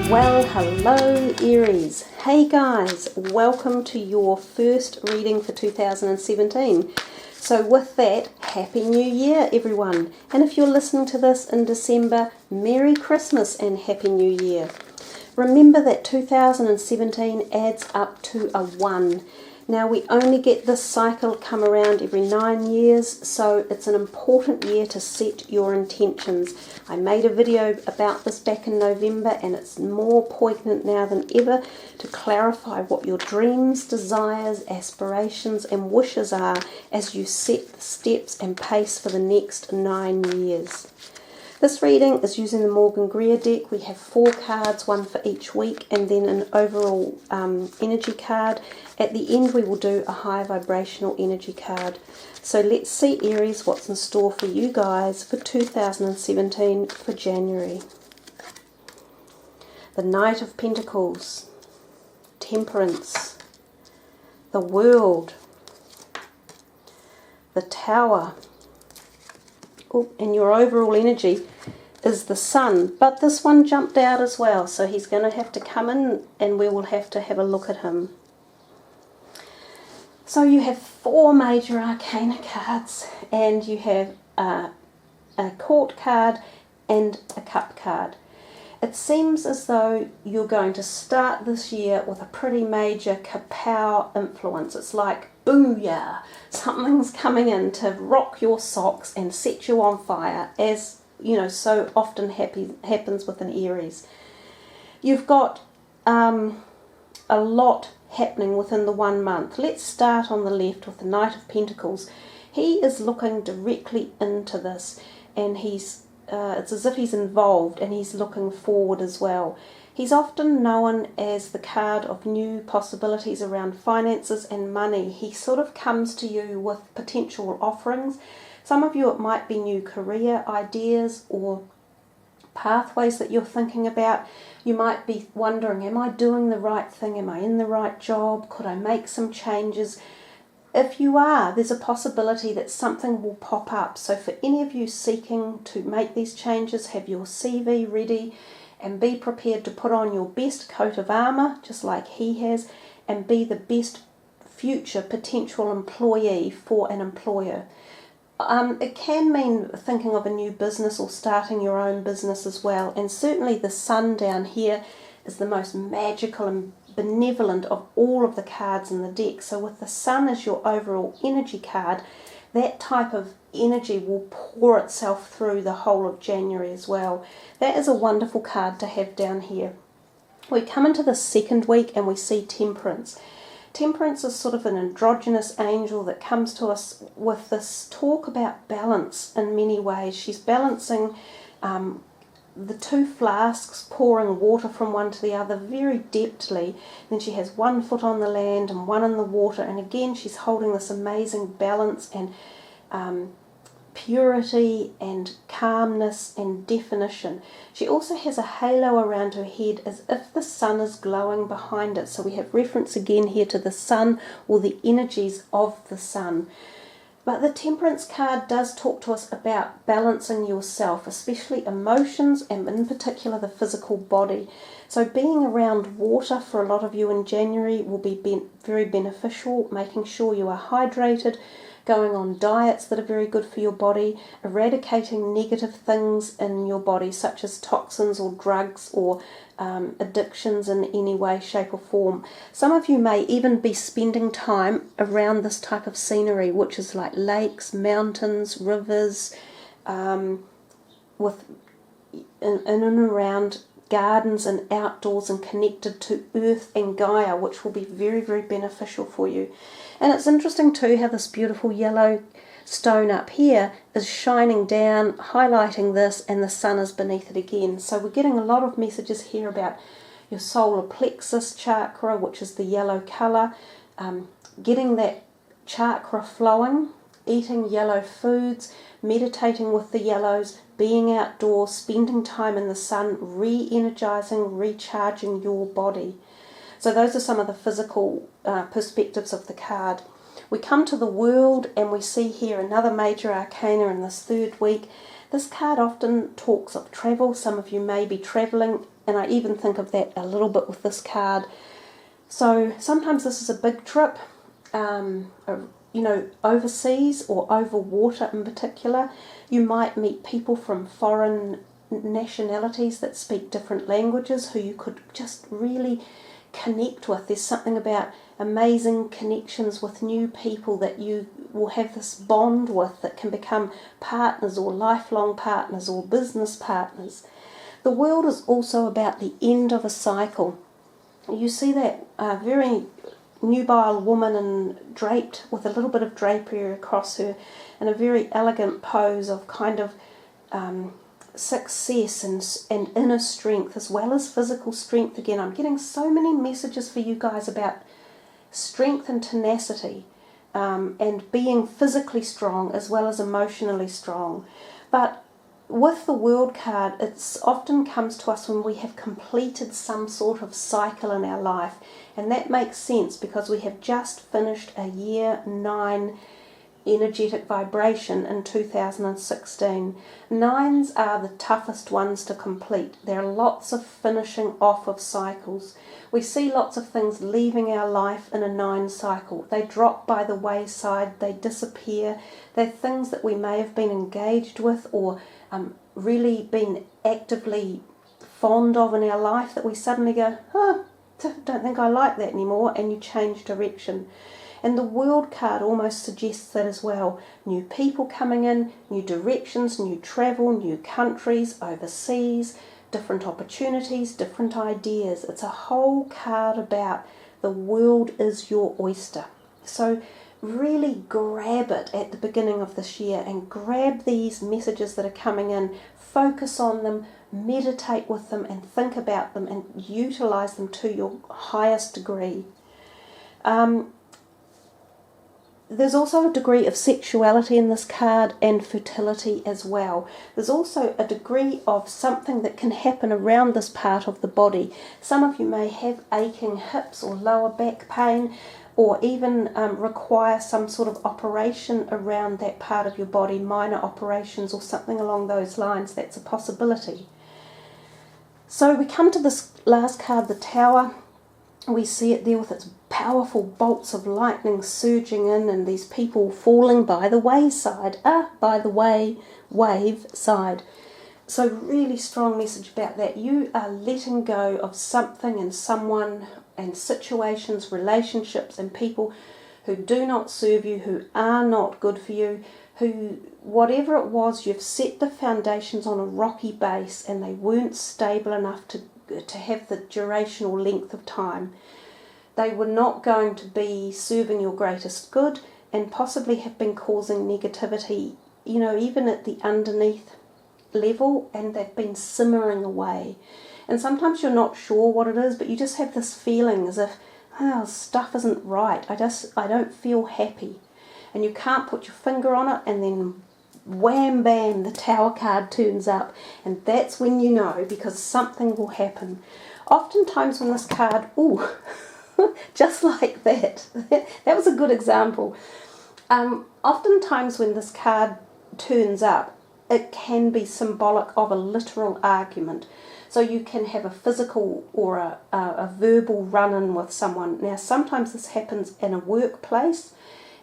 Well, hello Aries. Hey guys, welcome to your first reading for 2017. So with that, Happy New Year everyone. And if you're listening to this in December, Merry Christmas and Happy New Year. Remember that 2017 adds up to a 1. Now we only get this cycle come around every 9 years, so it's an important year to set your intentions. I made a video about this back in November and it's more poignant now than ever to clarify what your dreams, desires, aspirations and wishes are as you set the steps and pace for the next 9 years. This reading is using the Morgan Greer deck. We have 4 cards, one for each week, and then an overall energy card. At the end we will do a high vibrational energy card. So let's see, Aries, what's in store for you guys for 2017 for January. The Knight of Pentacles, Temperance, the World, the Tower. Oh, and your overall energy is the Sun, but this one jumped out as well, so he's going to have to come in and we will have to have a look at him. So you have 4 major arcana cards and you have a court card and a cup card. It seems as though you're going to start this year with a pretty major kapow influence. It's like, booyah, something's coming in to rock your socks and set you on fire, as you know so often happens with an Aries. You've got a lot happening within the 1 month. Let's start on the left with the Knight of Pentacles. He is looking directly into this and it's as if he's involved and he's looking forward as well. He's often known as the card of new possibilities around finances and money. He sort of comes to you with potential offerings. Some of you, it might be new career ideas or pathways that you're thinking about. You might be wondering, am I doing the right thing? Am I in the right job? Could I make some changes? If you are, there's a possibility that something will pop up. So for any of you seeking to make these changes, have your CV ready and be prepared to put on your best coat of armour, just like he has, and be the best future potential employee for an employer. It can mean thinking of a new business or starting your own business as well. And certainly the Sun down here is the most magical and benevolent of all of the cards in the deck. So with the Sun as your overall energy card, that type of energy will pour itself through the whole of January as well. That is a wonderful card to have down here. We come into the second week and we see Temperance. Temperance is sort of an androgynous angel that comes to us with this talk about balance in many ways. She's balancing the 2 flasks, pouring water from one to the other very depthly. Then she has 1 foot on the land and 1 in the water, and again she's holding this amazing balance and purity and calmness and definition. She also has a halo around her head as if the sun is glowing behind it. So we have reference again here to the sun or the energies of the sun. But the Temperance card does talk to us about balancing yourself, especially emotions and in particular the physical body. So being around water for a lot of you in January will be very beneficial, making sure you are hydrated, going on diets that are very good for your body, eradicating negative things in your body such as toxins or drugs or addictions in any way, shape or form. Some of you may even be spending time around this type of scenery, which is like lakes, mountains, rivers, with in and around gardens and outdoors and connected to earth and Gaia, which will be very, very beneficial for you. And it's interesting too how this beautiful yellow stone up here is shining down, highlighting this, and the sun is beneath it again. So we're getting a lot of messages here about your solar plexus chakra, which is the yellow colour, getting that chakra flowing, eating yellow foods, meditating with the yellows, being outdoors, spending time in the sun, re-energizing, recharging your body. So those are some of the physical perspectives of the card. We come to the World and we see here another major arcana in this third week. This card often talks of travel. Some of you may be travelling, and I even think of that a little bit with this card. So sometimes this is a big trip, overseas or over water in particular. You might meet people from foreign nationalities that speak different languages who you could just really connect with. There's something about amazing connections with new people that you will have this bond with that can become partners or lifelong partners or business partners. The world is also about the end of a cycle. You see that very nubile woman and draped with a little bit of drapery across her in a very elegant pose of kind of success and inner strength as well as physical strength. Again, I'm getting so many messages for you guys about strength and tenacity and being physically strong as well as emotionally strong. But with the World card, it often comes to us when we have completed some sort of cycle in our life, and that makes sense because we have just finished a year 9 energetic vibration in 2016. Nines are the toughest ones to complete. There are lots of finishing off of cycles. We see lots of things leaving our life in a 9 cycle. They drop by the wayside, they disappear. They're things that we may have been engaged with or really been actively fond of in our life that we suddenly go, don't think I like that anymore, and you change direction. And the World card almost suggests that as well. New people coming in, new directions, new travel, new countries, overseas, different opportunities, different ideas. It's a whole card about the world is your oyster. So really grab it at the beginning of this year and grab these messages that are coming in, focus on them, meditate with them and think about them and utilize them to your highest degree. There's also a degree of sexuality in this card and fertility as well. There's also a degree of something that can happen around this part of the body. Some of you may have aching hips or lower back pain, or even require some sort of operation around that part of your body, minor operations or something along those lines. That's a possibility. So we come to this last card, the Tower. We see it there with its powerful bolts of lightning surging in and these people falling by the wayside, by the wave side. So really strong message about that. You are letting go of something and someone and situations, relationships and people who do not serve you, who are not good for you, who, whatever it was, you've set the foundations on a rocky base and they weren't stable enough to have the durational length of time. They were not going to be serving your greatest good and possibly have been causing negativity, even at the underneath level, and they've been simmering away. And sometimes you're not sure what it is, but you just have this feeling as if, stuff isn't right. I don't feel happy. And you can't put your finger on it, and then wham bam, the Tower card turns up, and that's when you know, because something will happen. Oftentimes when this card, just like that, that was a good example. Oftentimes when this card turns up, it can be symbolic of a literal argument. So you can have a physical or a verbal run-in with someone. Now sometimes this happens in a workplace,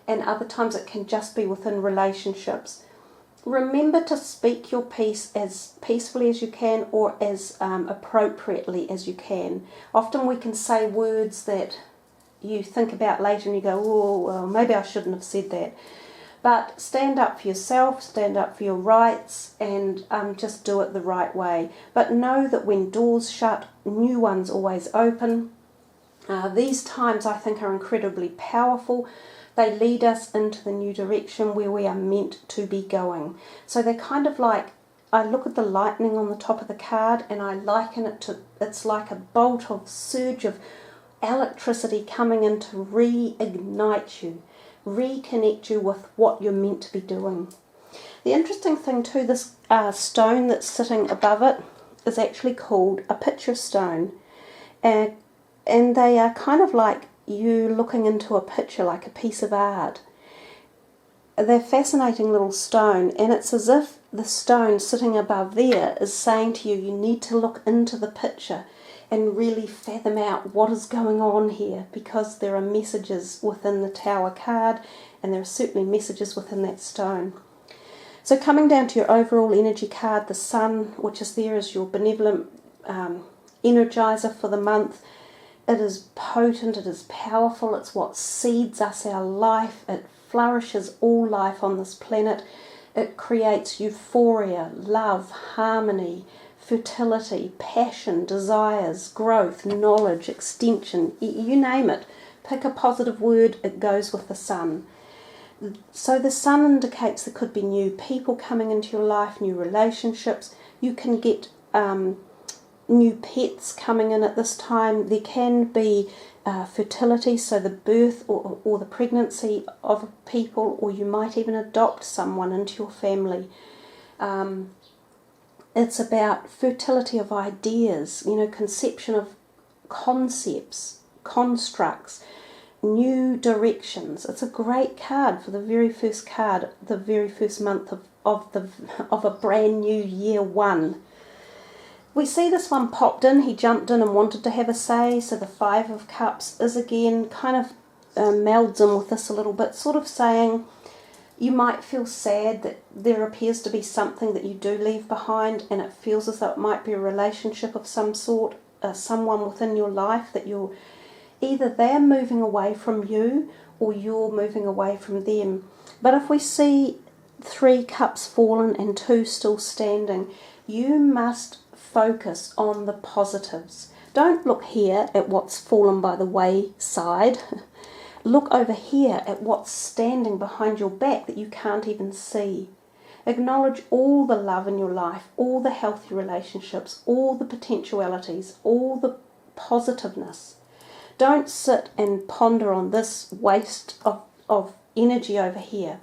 and other times it can just be within relationships. Remember to speak your piece as peacefully as you can or as appropriately as you can. Often we can say words that you think about later and you go, well, maybe I shouldn't have said that. But stand up for yourself, stand up for your rights, and just do it the right way. But know that when doors shut, new ones always open. These times I think are incredibly powerful. They lead us into the new direction where we are meant to be going. So they're kind of like, I look at the lightning on the top of the card and I liken it to, it's like a bolt of surge of electricity coming in to reignite you, reconnect you with what you're meant to be doing. The interesting thing too, this stone that's sitting above it is actually called a picture stone. And they are kind of like you looking into a picture, like a piece of art. they're fascinating little stone, and it's as if the stone sitting above there is saying to you, you need to look into the picture and really fathom out what is going on here, because there are messages within the Tower card, and there are certainly messages within that stone. So coming down to your overall energy card, the Sun, which is there as your benevolent energizer for the month. It is potent, it is powerful, it's what seeds us our life, it flourishes all life on this planet. It creates euphoria, love, harmony, fertility, passion, desires, growth, knowledge, extension, you name it. Pick a positive word, it goes with the Sun. So the Sun indicates there could be new people coming into your life, new relationships. You can get new pets coming in at this time. There can be fertility, so the birth or the pregnancy of people, or you might even adopt someone into your family. It's about fertility of ideas, conception of concepts, constructs, new directions. It's a great card for the very first card, the very first month of a brand new year one. We see this one popped in, he jumped in and wanted to have a say, so the Five of Cups is again kind of melds in with this a little bit, sort of saying you might feel sad that there appears to be something that you do leave behind, and it feels as though it might be a relationship of some sort, someone within your life that either they're moving away from you or you're moving away from them. But if we see 3 cups fallen and 2 still standing, you must focus on the positives. Don't look here at what's fallen by the wayside. Look over here at what's standing behind your back that you can't even see. Acknowledge all the love in your life, all the healthy relationships, all the potentialities, all the positiveness. Don't sit and ponder on this waste of energy over here.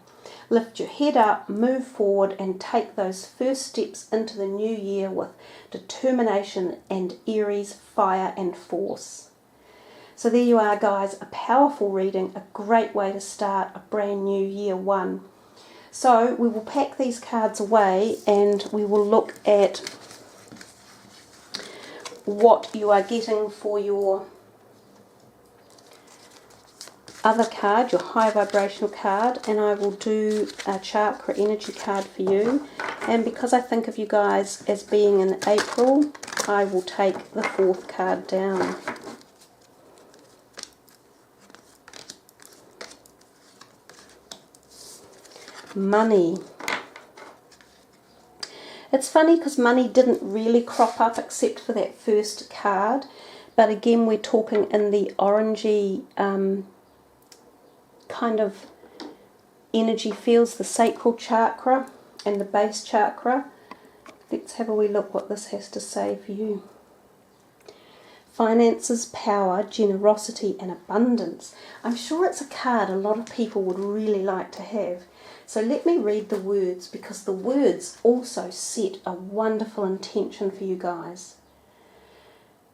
Lift your head up, move forward, and take those first steps into the new year with determination and Aries fire and force. So there you are, guys, a powerful reading, a great way to start a brand new year one. So we will pack these cards away and we will look at what you are getting for your other card, your high vibrational card, and I will do a chakra energy card for you. And because I think of you guys as being in April, I will take the 4th card down. Money. It's funny because money didn't really crop up except for that first card, but again we're talking in the orangey kind of energy fields, the sacral chakra and the base chakra. Let's have a wee look what this has to say for you. Finances, power, generosity and abundance. I'm sure it's a card a lot of people would really like to have. So let me read the words, because the words also set a wonderful intention for you guys.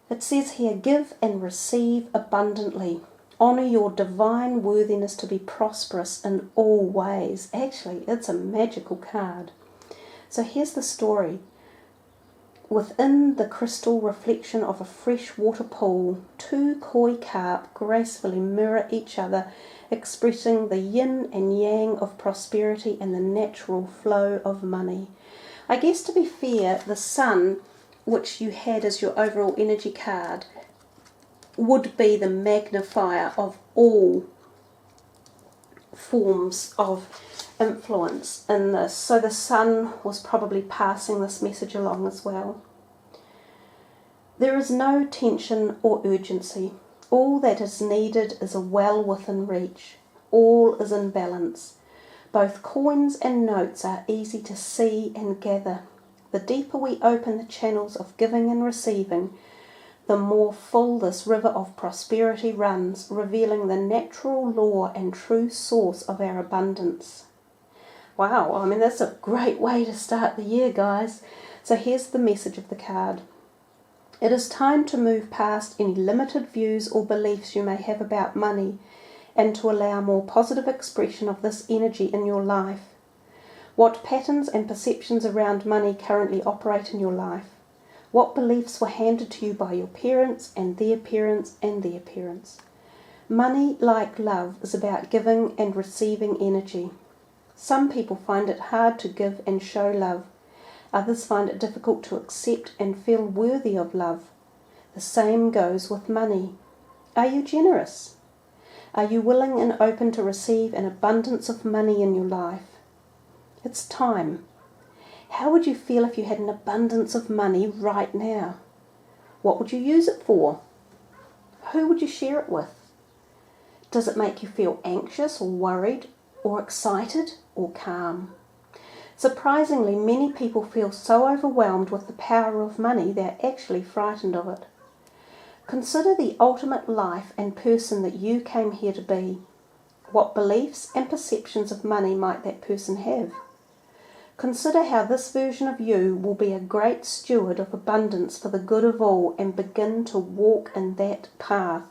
It says here, give and receive abundantly. Honour your divine worthiness to be prosperous in all ways. Actually, it's a magical card. So here's the story. Within the crystal reflection of a fresh water pool, 2 koi carp gracefully mirror each other, expressing the yin and yang of prosperity and the natural flow of money. I guess, to be fair, the Sun, which you had as your overall energy card, would be the magnifier of all forms of influence in this. So the Sun was probably passing this message along as well. There is no tension or urgency. All that is needed is a well within reach. All is in balance. Both coins and notes are easy to see and gather. The deeper we open the channels of giving and receiving, the more full this river of prosperity runs, revealing the natural law and true source of our abundance. Wow, I mean, that's a great way to start the year, guys. So here's the message of the card. It is time to move past any limited views or beliefs you may have about money and to allow more positive expression of this energy in your life. What patterns and perceptions around money currently operate in your life? What beliefs were handed to you by your parents and their parents and their parents? Money, like love, is about giving and receiving energy. Some people find it hard to give and show love. Others find it difficult to accept and feel worthy of love. The same goes with money. Are you generous? Are you willing and open to receive an abundance of money in your life? It's time. How would you feel if you had an abundance of money right now? What would you use it for? Who would you share it with? Does it make you feel anxious or worried or excited or calm? Surprisingly, many people feel so overwhelmed with the power of money they're actually frightened of it. Consider the ultimate life and person that you came here to be. What beliefs and perceptions of money might that person have? Consider how this version of you will be a great steward of abundance for the good of all and begin to walk in that path.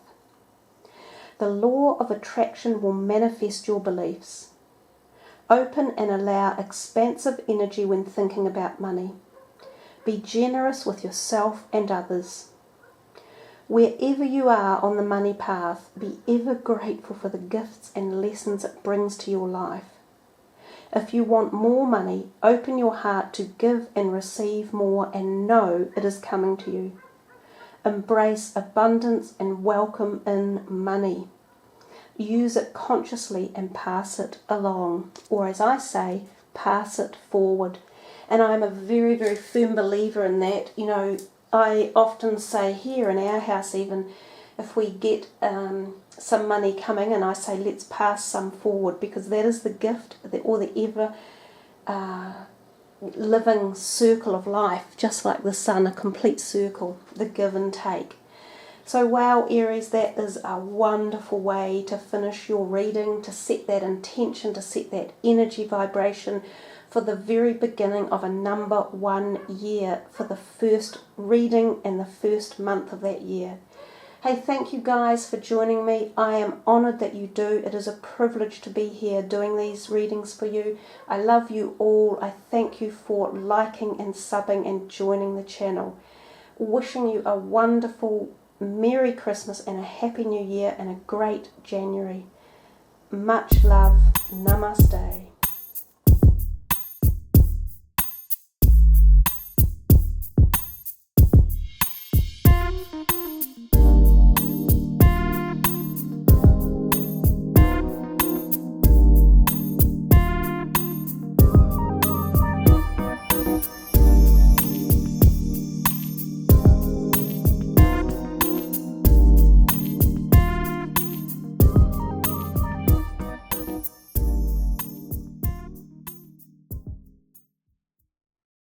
The law of attraction will manifest your beliefs. Open and allow expansive energy when thinking about money. Be generous with yourself and others. Wherever you are on the money path, be ever grateful for the gifts and lessons it brings to your life. If you want more money, open your heart to give and receive more and know it is coming to you. Embrace abundance and welcome in money. Use it consciously and pass it along, or as I say, pass it forward. And I'm a very, very firm believer in that. You know, I often say here in our house, even if we get some money coming, and I say let's pass some forward, because that is the gift or the ever living circle of life, just like the sun, a complete circle, the give and take. So wow, Aries, that is a wonderful way to finish your reading, to set that intention, to set that energy vibration for the very beginning of a number 1 year, for the first reading and the first month of that year. Hey, thank you guys for joining me. I am honoured that you do. It is a privilege to be here doing these readings for you. I love you all. I thank you for liking and subbing and joining the channel. Wishing you a wonderful Merry Christmas and a Happy New Year and a great January. Much love. Namaste.